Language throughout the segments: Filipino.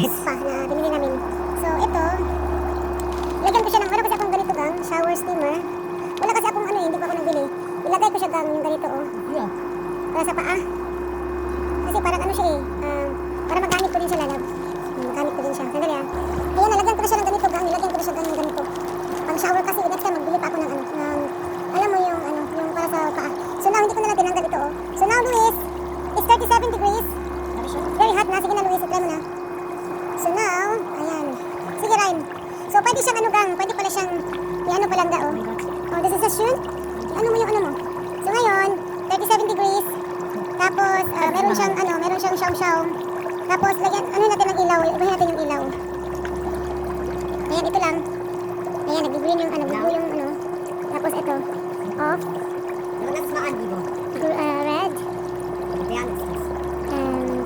spa na binili namin. So, ito, lagyan ko siya ng, wala kasi akong ganito gang, shower steamer. Wala kasi akong ano hindi pa ako nagbili. Ilagay ko siya gang yung ganito Yeah. para sa paa. Kasi parang ano siya para magamit ko din siya lalab. Magamit ko din siya. Sandali Ayan, nalagyan ko na siya ng ganito gang, nilagyan ko na siya gang ng ganito. Pang shower kasi, next time magbili pa ako ng alam mo yung yung para sa paa. So now, hindi ko na lang tinanggal ito So now, Luis, it's 37 degrees. Very hot na. Sige na, Luis, try mo na. So now, ayan. Sige, Ryan. So, pwede siyang gang, pwede pala siyang, i-ano pa lang Oh, this is a shoe. Ano mo yung ano mo. So ngayon, 37 degrees. Tapos, meron siyang shaw-shaw. Tapos, lagyan, natin ng ilaw. Ibahin natin yung ilaw. Ayan, ito lang. Ayan, nag-green yung Tapos, ito. Off. Red.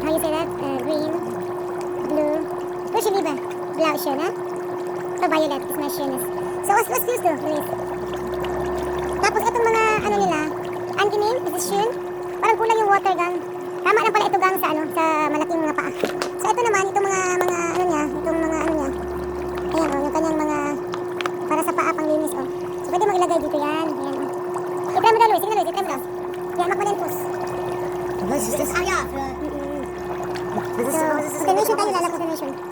How you say that? Green. Blue. Where's your liba? Blau siya na? Violet is my shirt. So, what's this do, Luis? Tapos, itong mga, nila, angining, is this shirt? Parang kulang yung water gang. Tama lang pala ito gang sa malaking mga paa. So, ito naman, itong mga niya. Ayan, yung kanyang mga, para sa paa, pang linis, So, pwede mo ilagay dito yan. Ayan, I-try mo daw, Luis. Sige na, Luis, i-try mo daw. Ayan, makmanenpus. This is this. So, donation tayo, lalap ko donation.